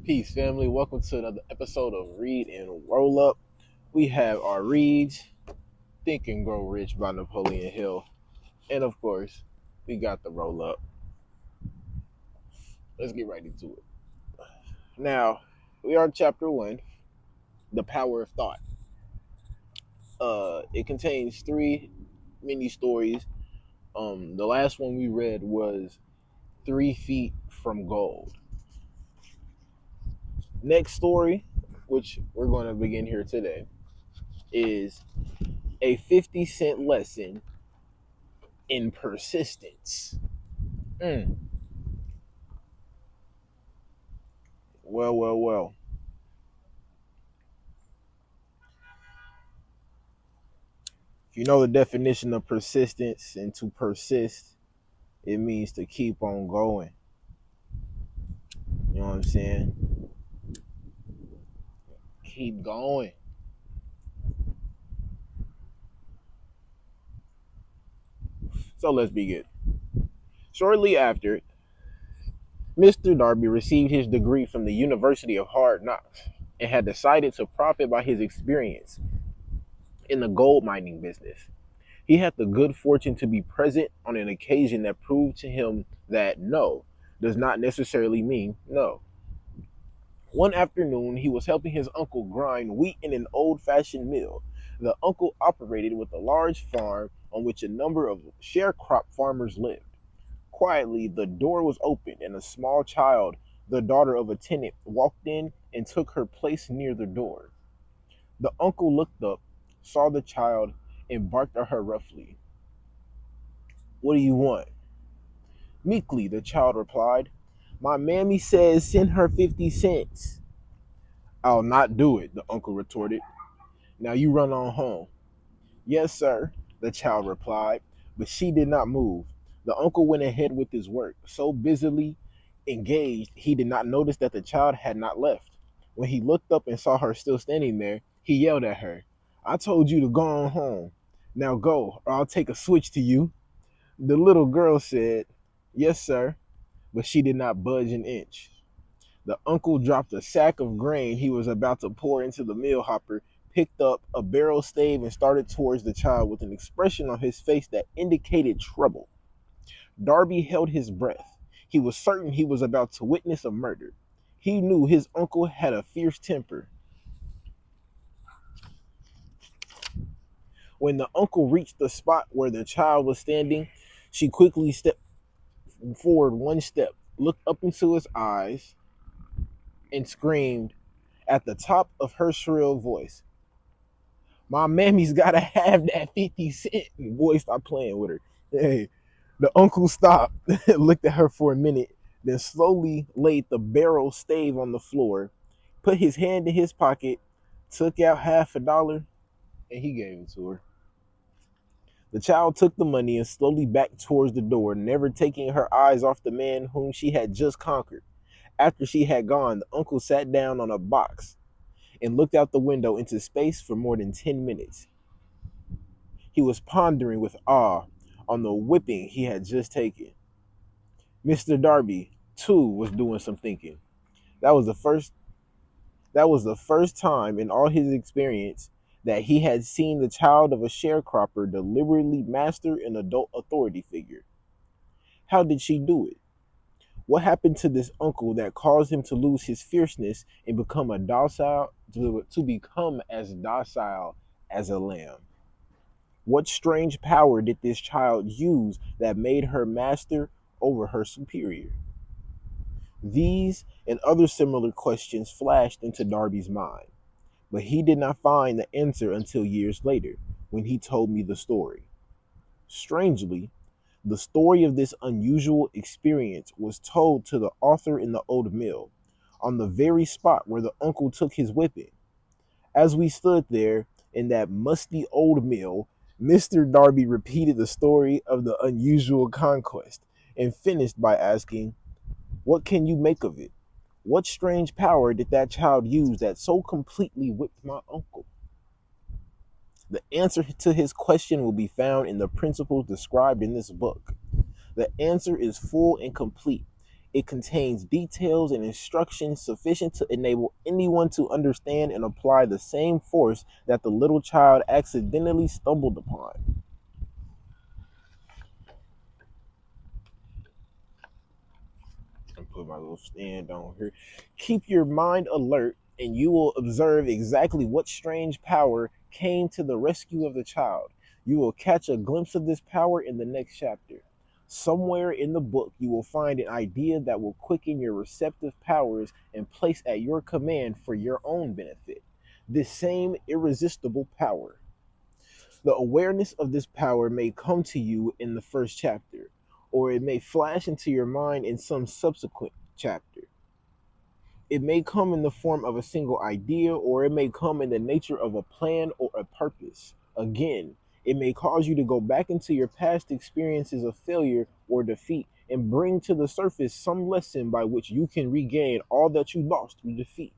Peace, family. Welcome to another episode of Read and Roll Up. We have our reads, Think and Grow Rich by Napoleon Hill. And of course, we got the roll up. Let's get right into it. Now, we are in chapter 1, The Power of Thought. It contains 3 mini stories. The last one we read was 3 Feet from Gold. Next story, which we're going to begin here today, is a 50-cent lesson in persistence. Well. If you know the definition of persistence and to persist, it means to keep on going. You know what I'm saying? Keep going. So let's begin. Shortly after, Mr. Darby received his degree from the University of Hard Knocks and had decided to profit by his experience in the gold mining business. He had the good fortune to be present on an occasion that proved to him that no does not necessarily mean no. One afternoon, he was helping his uncle grind wheat in an old-fashioned mill. The uncle operated with a large farm on which a number of sharecrop farmers lived. Quietly, the door was opened, and a small child, the daughter of a tenant, walked in and took her place near the door. The uncle looked up, saw the child, and barked at her roughly. "What do you want?" Meekly, the child replied, "My mammy says send her 50 cents. "I'll not do it," the uncle retorted. "Now you run on home." "Yes, sir," the child replied, but she did not move. The uncle went ahead with his work, so busily engaged he did not notice that the child had not left. When he looked up and saw her still standing there, he yelled at her, "I told you to go on home. Now go, or I'll take a switch to you." The little girl said, "Yes, sir," but she did not budge an inch. The uncle dropped a sack of grain he was about to pour into the mill hopper, picked up a barrel stave, and started towards the child with an expression on his face that indicated trouble. Darby held his breath. He was certain he was about to witness a murder. He knew his uncle had a fierce temper. When the uncle reached the spot where the child was standing, she quickly stepped forward 1 step, looked up into his eyes, and screamed at the top of her shrill voice, "My mammy's gotta have that 50 cent. Boy, stop playing with her. Hey." The uncle stopped, looked at her for a minute, then slowly laid the barrel stave on the floor, put his hand in his pocket, took out $50, and he gave it to her. The child took the money and slowly backed towards the door, never taking her eyes off the man whom she had just conquered. After she had gone, the uncle sat down on a box and looked out the window into space for more than 10 minutes. He was pondering with awe on the whipping he had just taken. Mr. Darby, too, was doing some thinking. That was the first time in all his experience that he had seen the child of a sharecropper deliberately master an adult authority figure. How did she do it? What happened to this uncle that caused him to lose his fierceness and become to become as docile as a lamb? What strange power did this child use that made her master over her superior? These and other similar questions flashed into Darby's mind, but he did not find the answer until years later, when he told me the story. Strangely, the story of this unusual experience was told to the author in the old mill, on the very spot where the uncle took his whipping. As we stood there in that musty old mill, Mr. Darby repeated the story of the unusual conquest and finished by asking, "What can you make of it? What strange power did that child use that so completely whipped my uncle?" The answer to his question will be found in the principles described in this book. The answer is full and complete. It contains details and instructions sufficient to enable anyone to understand and apply the same force that the little child accidentally stumbled upon. And put my little stand on here. Keep your mind alert, and you will observe exactly what strange power came to the rescue of the child. You will catch a glimpse of this power in the next chapter. Somewhere in the book, you will find an idea that will quicken your receptive powers and place at your command for your own benefit. This same irresistible power. The awareness of this power may come to you in the first chapter, or it may flash into your mind in some subsequent chapter. It may come in the form of a single idea, or it may come in the nature of a plan or a purpose. Again, it may cause you to go back into your past experiences of failure or defeat and bring to the surface some lesson by which you can regain all that you lost through defeat.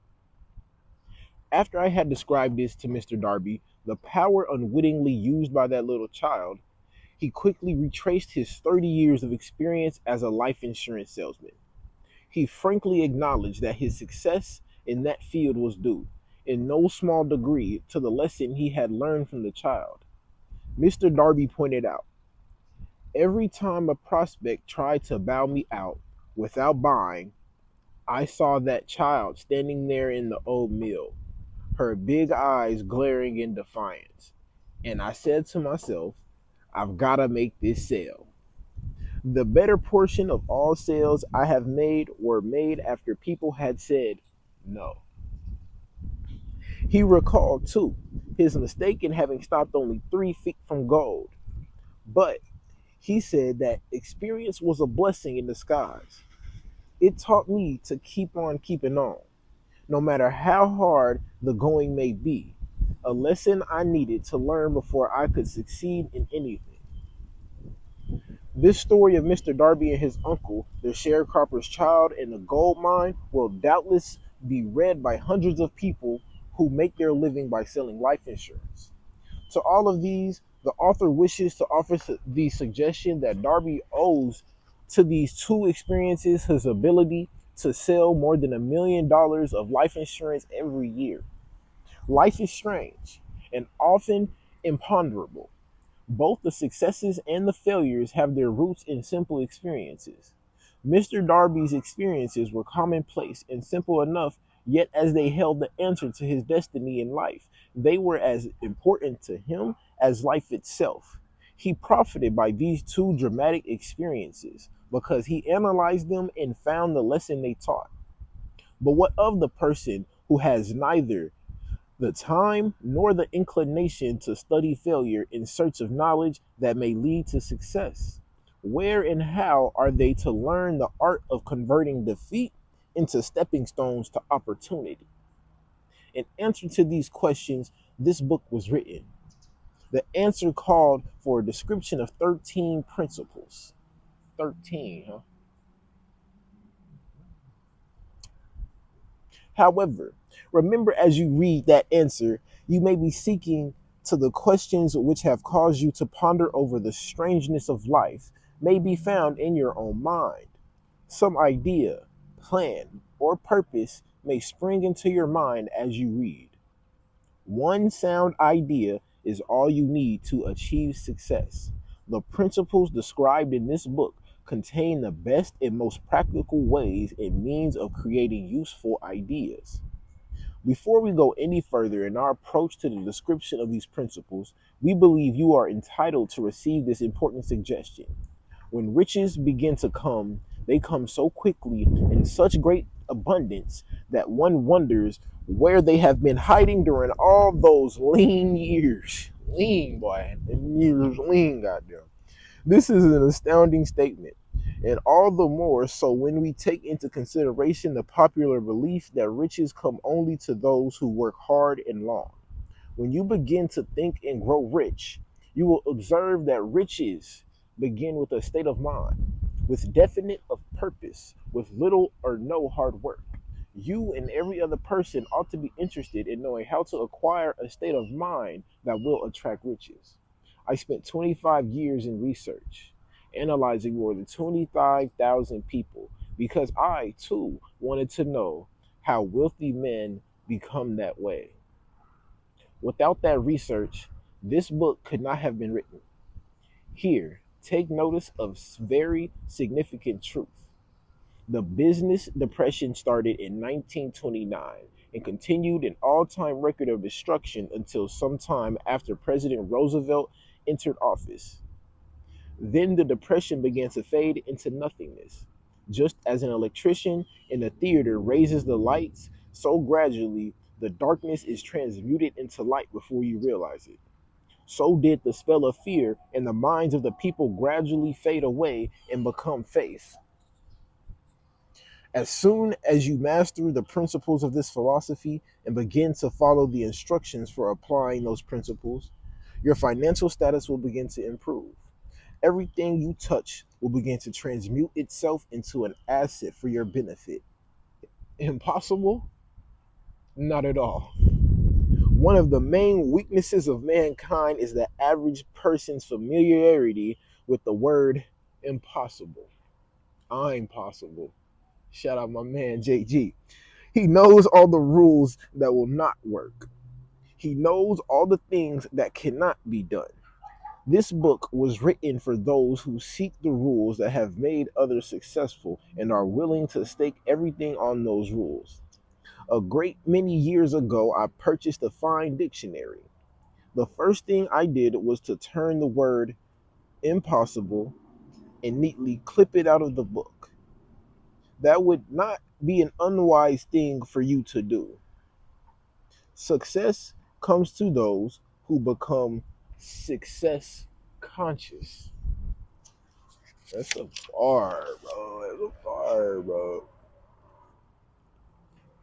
After I had described this to Mr. Darby, the power unwittingly used by that little child, he quickly retraced his 30 years of experience as a life insurance salesman. He frankly acknowledged that his success in that field was due, in no small degree, to the lesson he had learned from the child. Mr. Darby pointed out, every time a prospect tried to bow me out without buying, I saw that child standing there in the old mill, her big eyes glaring in defiance. And I said to myself, I've got to make this sale. The better portion of all sales I have made were made after people had said no. He recalled, too, his mistake in having stopped only 3 feet from gold. But he said that experience was a blessing in disguise. It taught me to keep on keeping on, no matter how hard the going may be, a lesson I needed to learn before I could succeed in anything. This story of Mr. Darby and his uncle, the sharecropper's child, and the gold mine will doubtless be read by hundreds of people who make their living by selling life insurance. To all of these, the author wishes to offer the suggestion that Darby owes to these two experiences his ability to sell more than $1 million of life insurance every year. Life is strange and often imponderable. Both the successes and the failures have their roots in simple experiences. Mr. Darby's experiences were commonplace and simple enough, yet as they held the answer to his destiny in life, they were as important to him as life itself. He profited by these two dramatic experiences because he analyzed them and found the lesson they taught. But what of the person who has neither the time nor the inclination to study failure in search of knowledge that may lead to success? Where and how are they to learn the art of converting defeat into stepping stones to opportunity? In answer to these questions, this book was written. The answer called for a description of 13 principles. 13, huh? However, remember as you read that answer, you may be seeking to the questions which have caused you to ponder over the strangeness of life may be found in your own mind. Some idea, plan, or purpose may spring into your mind as you read. One sound idea is all you need to achieve success. The principles described in this book contain the best and most practical ways and means of creating useful ideas. Before we go any further in our approach to the description of these principles, we believe you are entitled to receive this important suggestion. When riches begin to come, they come so quickly in such great abundance that one wonders where they have been hiding during all those lean years. Lean, boy. Them years lean, goddamn. This is an astounding statement, and all the more so when we take into consideration the popular belief that riches come only to those who work hard and long. When you begin to think and grow rich, you will observe that riches begin with a state of mind, with definite of purpose, with little or no hard work. You and every other person ought to be interested in knowing how to acquire a state of mind that will attract riches. I spent 25 years in research, analyzing more than 25,000 people because I, too, wanted to know how wealthy men become that way. Without that research, this book could not have been written. Here, take notice of very significant truth. The business depression started in 1929 and continued an all-time record of destruction until sometime after President Roosevelt entered office. Then the depression began to fade into nothingness. Just as an electrician in a theater raises the lights, so gradually the darkness is transmuted into light before you realize it. So did the spell of fear in the minds of the people gradually fade away and become faith. As soon as you master the principles of this philosophy and begin to follow the instructions for applying those principles, your financial status will begin to improve. Everything you touch will begin to transmute itself into an asset for your benefit. Impossible? Not at all. One of the main weaknesses of mankind is the average person's familiarity with the word impossible. I'm possible. Shout out my man JG. He knows all the rules that will not work. He knows all the things that cannot be done. This book was written for those who seek the rules that have made others successful and are willing to stake everything on those rules. A great many years ago, I purchased a fine dictionary. The first thing I did was to turn the word impossible and neatly clip it out of the book. That would not be an unwise thing for you to do. Success comes to those who become success conscious. That's a bar, bro. That's a bar, bro.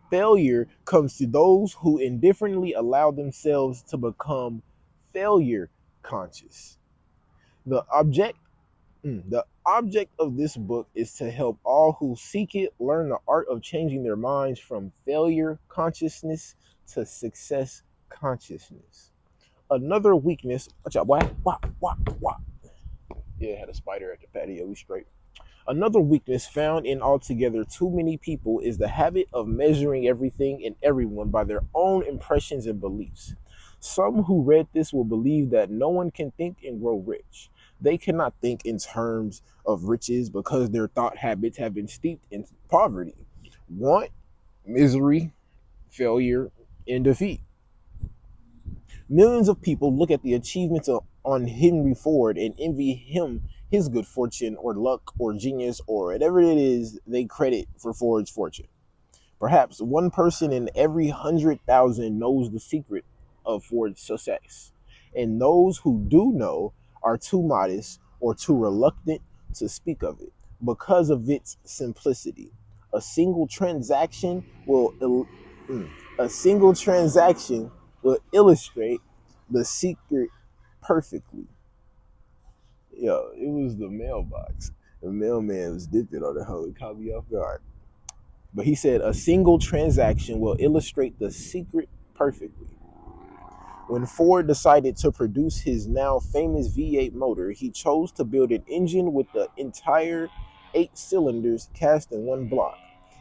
Failure comes to those who indifferently allow themselves to become failure conscious. The object the object of this book is to help all who seek it learn the art of changing their minds from failure consciousness to success consciousness. Another weakness, watch out, boy. Wah. Yeah, had a spider at the patio. We straight. Another weakness found in altogether too many people is the habit of measuring everything and everyone by their own impressions and beliefs. Some who read this will believe that no one can think and grow rich. They cannot think in terms of riches because their thought habits have been steeped in poverty, want, misery, failure, and defeat. Millions of people look at the achievements on Henry Ford and envy him his good fortune or luck or genius or whatever it is they credit for Ford's fortune. Perhaps one person in every 100,000 knows the secret of Ford's success, and those who do know are too modest or too reluctant to speak of it because of its simplicity. A single transaction will a single transaction will illustrate the secret perfectly. Yo, it was the mailbox. The mailman was dipping on the hoe. It caught me off guard. But he said a single transaction will illustrate the secret perfectly. When Ford decided to produce his now famous V8 motor, he chose to build an engine with the entire 8 cylinders cast in one block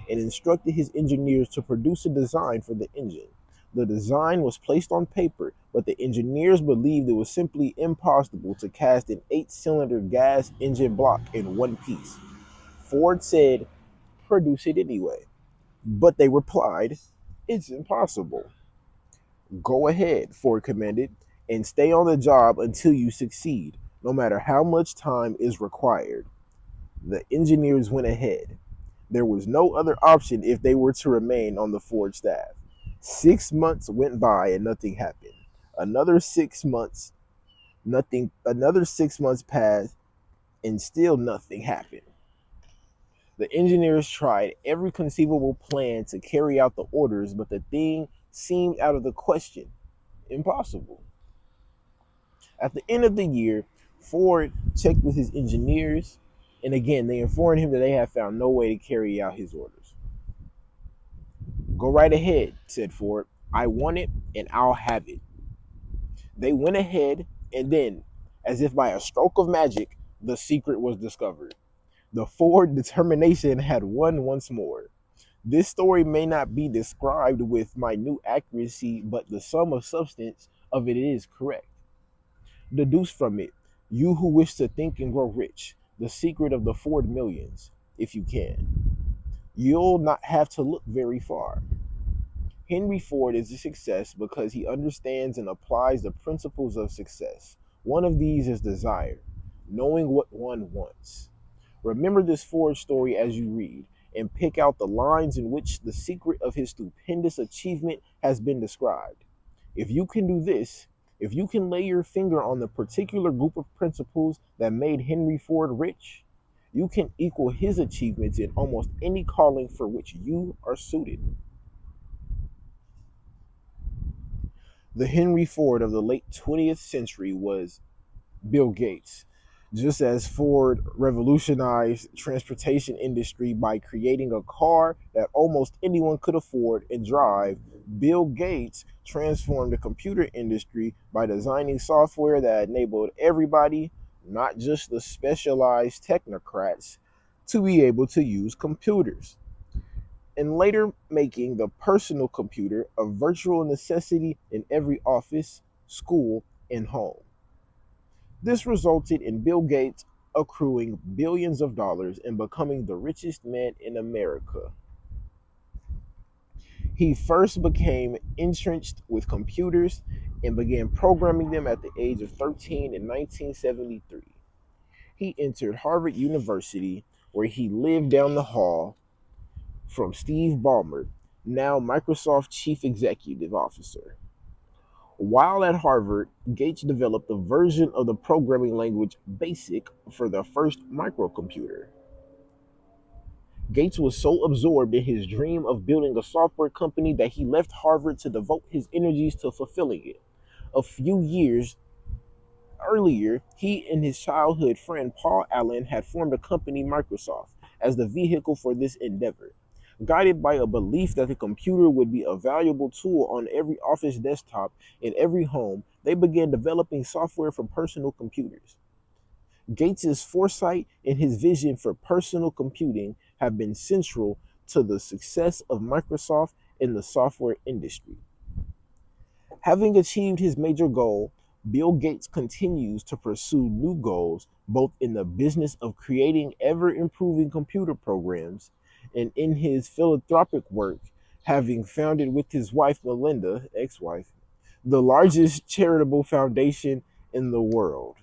and instructed his engineers to produce a design for the engine. The design was placed on paper, but the engineers believed it was simply impossible to cast an 8-cylinder gas engine block in one piece. Ford said, "Produce it anyway." But they replied, "It's impossible." "Go ahead," Ford commanded, "and stay on the job until you succeed, no matter how much time is required." The engineers went ahead. There was no other option if they were to remain on the Ford staff. 6 months went by and nothing happened. Another 6 months, nothing. Another 6 months passed and still nothing happened. The engineers tried every conceivable plan to carry out the orders, but the thing seemed out of the question. Impossible. At the end of the year, Ford checked with his engineers, and again, they informed him that they had found no way to carry out his orders. "Go right ahead," said Ford. "I want it, and I'll have it." They went ahead, and then, as if by a stroke of magic, the secret was discovered. The Ford determination had won once more. This story may not be described with minute accuracy, but the sum of substance of it is correct. Deduce from it, you who wish to think and grow rich, the secret of the Ford millions, if you can. You'll not have to look very far. Henry Ford is a success because he understands and applies the principles of success. One of these is desire, knowing what one wants. Remember this Ford story as you read, and pick out the lines in which the secret of his stupendous achievement has been described. If you can do this, if you can lay your finger on the particular group of principles that made Henry Ford rich, you can equal his achievements in almost any calling for which you are suited. The Henry Ford of the late 20th century was Bill Gates. Just as Ford revolutionized transportation industry by creating a car that almost anyone could afford and drive, Bill Gates transformed the computer industry by designing software that enabled everybody, not just the specialized technocrats, to be able to use computers, and later making the personal computer a virtual necessity in every office, school, and home. This resulted in Bill Gates accruing billions of dollars and becoming the richest man in America. He first became entrenched with computers and began programming them at the age of 13 in 1973. He entered Harvard University, where he lived down the hall from Steve Ballmer, now Microsoft Chief Executive Officer. While at Harvard, Gates developed a version of the programming language BASIC for the first microcomputer. Gates was so absorbed in his dream of building a software company that he left Harvard to devote his energies to fulfilling it. A few years earlier, he and his childhood friend Paul Allen had formed a company, Microsoft, as the vehicle for this endeavor. Guided by a belief that the computer would be a valuable tool on every office desktop in every home, they began developing software for personal computers. Gates's foresight and his vision for personal computing have been central to the success of Microsoft in the software industry. Having achieved his major goal, Bill Gates continues to pursue new goals both in the business of creating ever improving computer programs and in his philanthropic work, having founded with his wife Melinda, ex wife, the largest charitable foundation in the world.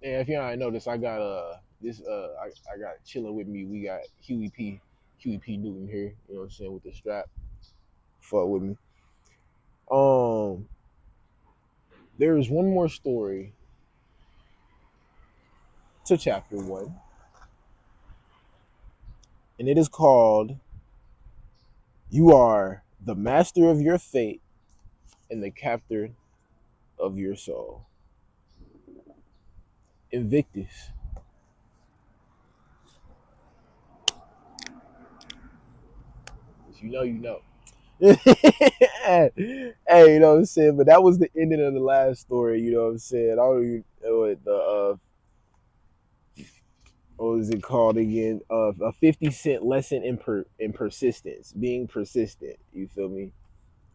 And if y'all ain't noticed, I got I got chilling with me. We got Huey P Newton here. You know what I'm saying, with the strap. Fuck with me. Um, there is one more story to chapter one, and it is called "You Are the Master of Your Fate and the Captor of Your Soul." Invictus. If you know, you know. Hey, you know what I'm saying? But that was the ending of the last story, you know what I'm saying? I don't even know what what was it called again? A 50 cent lesson in persistence, being persistent. You feel me?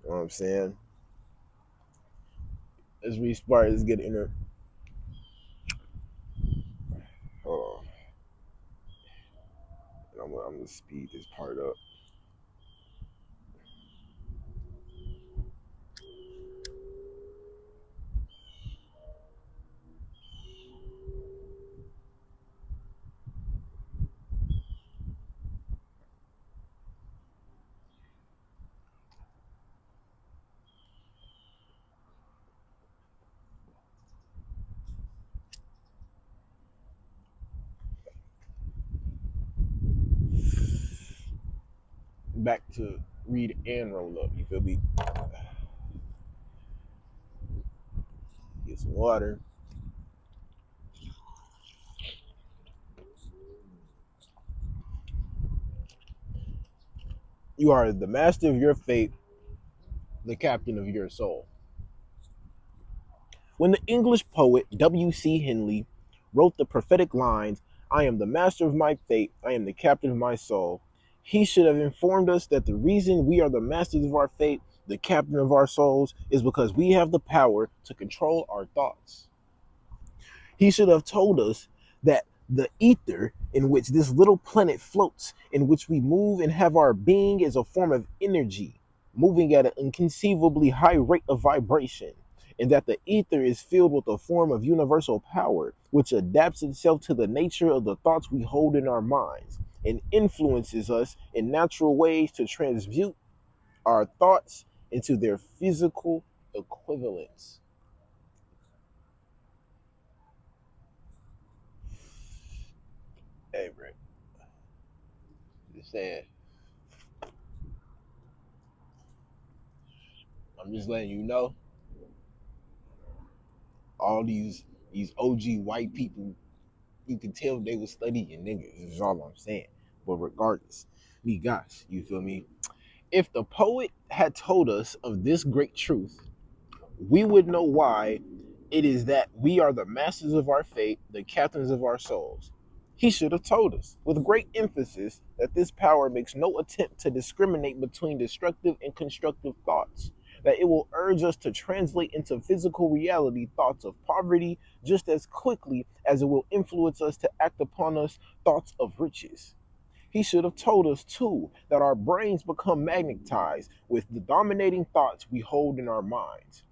You know what I'm saying? Let's restart. Let's get inner. Hold on. I'm gonna speed this part up. Back to read and roll up. You feel me? Get some water. You are the master of your fate, the captain of your soul. When the English poet W.C. Henley wrote the prophetic lines, "I am the master of my fate, I am the captain of my soul," he should have informed us that the reason we are the masters of our fate, the captain of our souls, is because we have the power to control our thoughts. He should have told us that the ether in which this little planet floats, in which we move and have our being, is a form of energy, moving at an inconceivably high rate of vibration, and that the ether is filled with a form of universal power, which adapts itself to the nature of the thoughts we hold in our minds, and influences us in natural ways to transmute our thoughts into their physical equivalents. Hey, Rick, just saying. I'm just letting you know, all these OG white people, you can tell they was studying niggas. Is all I'm saying. But regardless, me guys, you feel me? If the poet had told us of this great truth, we would know why it is that we are the masters of our fate, the captains of our souls. He should have told us, with great emphasis, that this power makes no attempt to discriminate between destructive and constructive thoughts, that it will urge us to translate into physical reality thoughts of poverty just as quickly as it will influence us to act upon us thoughts of riches. He should have told us, too, that our brains become magnetized with the dominating thoughts we hold in our minds.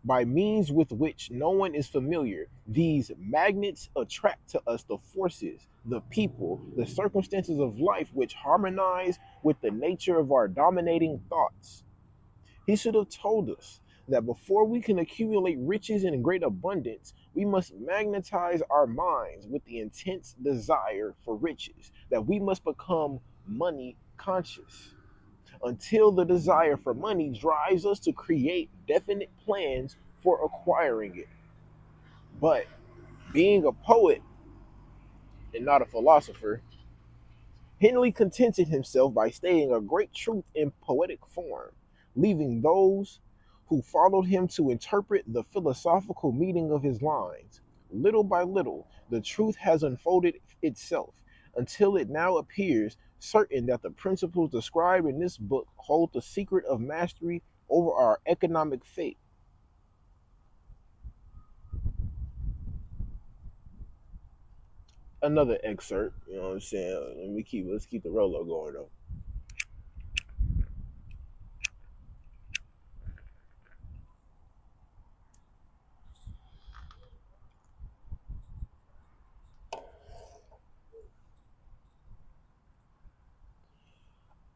By means with which no one is familiar, these magnets attract to us the forces, the people, the circumstances of life which harmonize with the nature of our dominating thoughts. He should have told us that before we can accumulate riches in great abundance, we must magnetize our minds with the intense desire for riches, that we must become money conscious until the desire for money drives us to create definite plans for acquiring it. But being a poet and not a philosopher, Henley contented himself by stating a great truth in poetic form, leaving those who followed him to interpret the philosophical meaning of his lines. Little by little, the truth has unfolded itself until it now appears certain that the principles described in this book hold the secret of mastery over our economic fate. Another excerpt, you know what I'm saying? Let's keep the Rolo going though.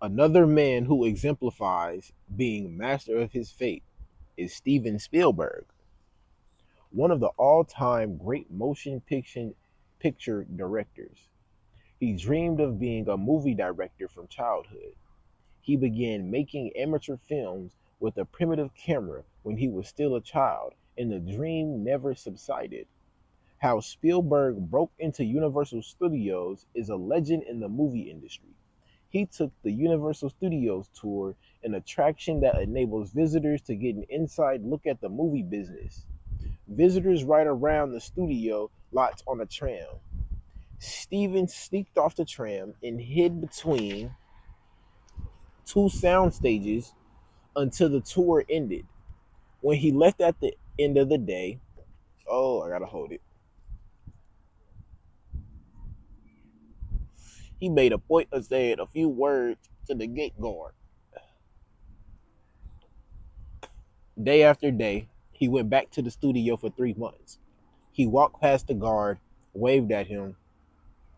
Another man who exemplifies being master of his fate is Steven Spielberg, one of the all-time great motion picture directors. He dreamed of being a movie director from childhood. He began making amateur films with a primitive camera when he was still a child, and the dream never subsided. How Spielberg broke into Universal Studios is a legend in the movie industry. He took the Universal Studios tour, an attraction that enables visitors to get an inside look at the movie business. Visitors ride around the studio lots on a tram. Steven sneaked off the tram and hid between two sound stages until the tour ended. When he left at the end of the day, oh, I gotta hold it. He made a point of saying a few words to the gate guard. Day after day, he went back to the studio for 3 months. He walked past the guard, waved at him,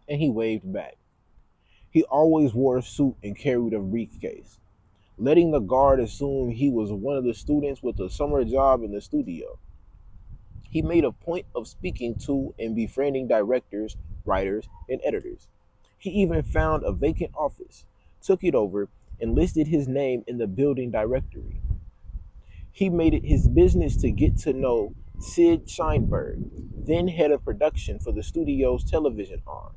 and he waved back. He always wore a suit and carried a briefcase, letting the guard assume he was one of the students with a summer job in the studio. He made a point of speaking to and befriending directors, writers, and editors. He even found a vacant office, took it over, and listed his name in the building directory. He made it his business to get to know Sid Sheinberg, then head of production for the studio's television arm.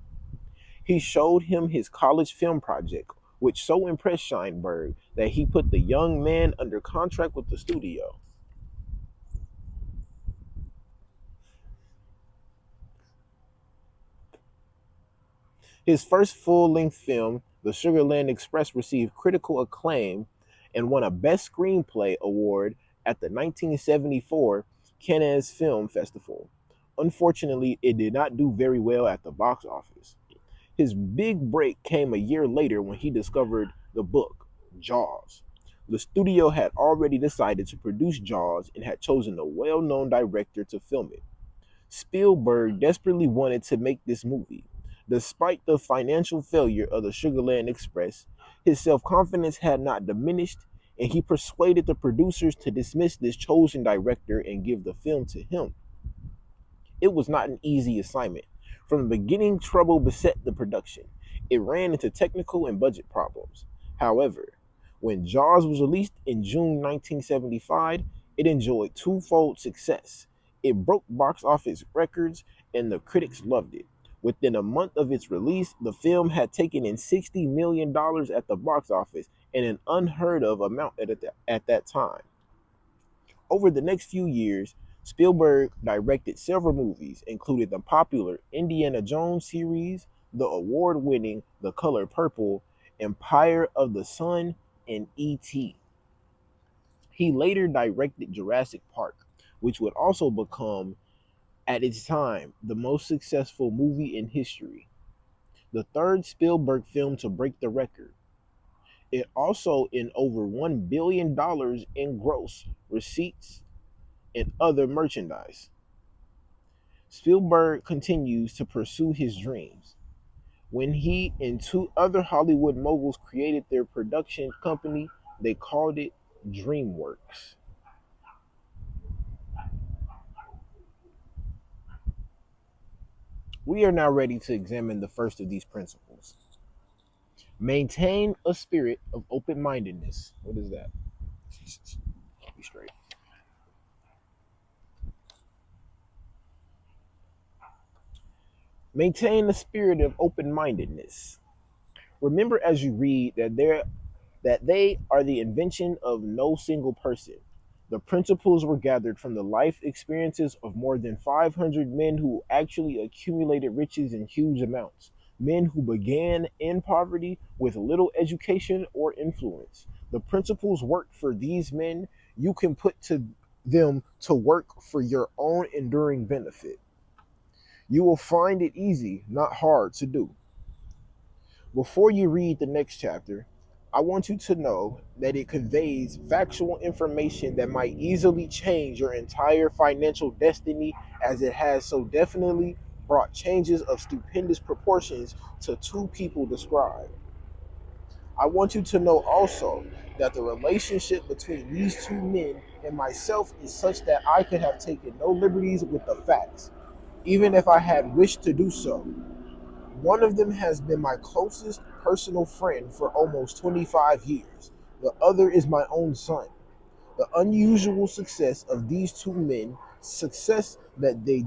He showed him his college film project, which so impressed Sheinberg that he put the young man under contract with the studio. His first full-length film, The Sugarland Express, received critical acclaim and won a Best Screenplay award at the 1974 Cannes Film Festival. Unfortunately, it did not do very well at the box office. His big break came a year later when he discovered the book, Jaws. The studio had already decided to produce Jaws and had chosen a well-known director to film it. Spielberg desperately wanted to make this movie. Despite the financial failure of the Sugarland Express, his self-confidence had not diminished, and he persuaded the producers to dismiss this chosen director and give the film to him. It was not an easy assignment. From the beginning, trouble beset the production. It ran into technical and budget problems. However, when Jaws was released in June 1975, it enjoyed twofold success. It broke box office records, and the critics loved it. Within a month of its release, the film had taken in $60 million at the box office, and an unheard of amount at that time. Over the next few years, Spielberg directed several movies, including the popular Indiana Jones series, the award-winning The Color Purple, Empire of the Sun, and E.T. He later directed Jurassic Park, which would also become, at its time, the most successful movie in history, the third Spielberg film to break the record. It also in over $1 billion in gross receipts and other merchandise. Spielberg continues to pursue his dreams. When he and two other Hollywood moguls created their production company, they called it DreamWorks. We are now ready to examine the first of these principles. Maintain a spirit of open mindedness. What is that? Be straight. Maintain a spirit of open mindedness. Remember as you read that they are the invention of no single person. The principles were gathered from the life experiences of more than 500 men who actually accumulated riches in huge amounts. Men who began in poverty with little education or influence. The principles work for these men. You can put to them to work for your own enduring benefit. You will find it easy, not hard to do. Before you read the next chapter, I want you to know that it conveys factual information that might easily change your entire financial destiny, as it has so definitely brought changes of stupendous proportions to two people described. I want you to know also that the relationship between these two men and myself is such that I could have taken no liberties with the facts, even if I had wished to do so. One of them has been my closest personal friend for almost 25 years. The other is my own son. The unusual success of these two men, success that they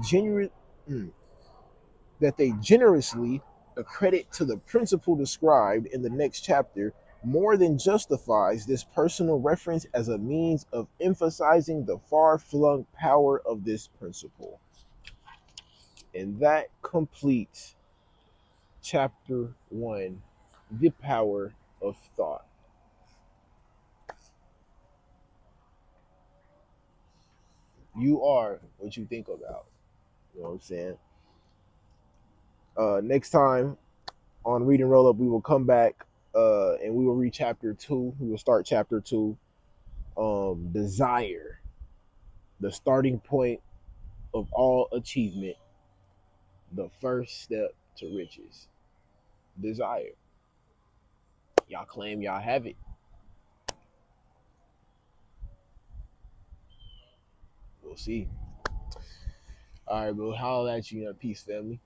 generously accredit to the principle described in the next chapter, more than justifies this personal reference as a means of emphasizing the far-flung power of this principle. And that completes Chapter 1, The Power of Thought. You are what you think about. You know what I'm saying? Next time on Read and Roll Up, we will come back and we will read Chapter 2. We will start Chapter 2. Desire, the starting point of all achievement, the first step to riches. Desire. Y'all claim y'all have it. We'll see. All right, bro. Holla at you in a peace, family.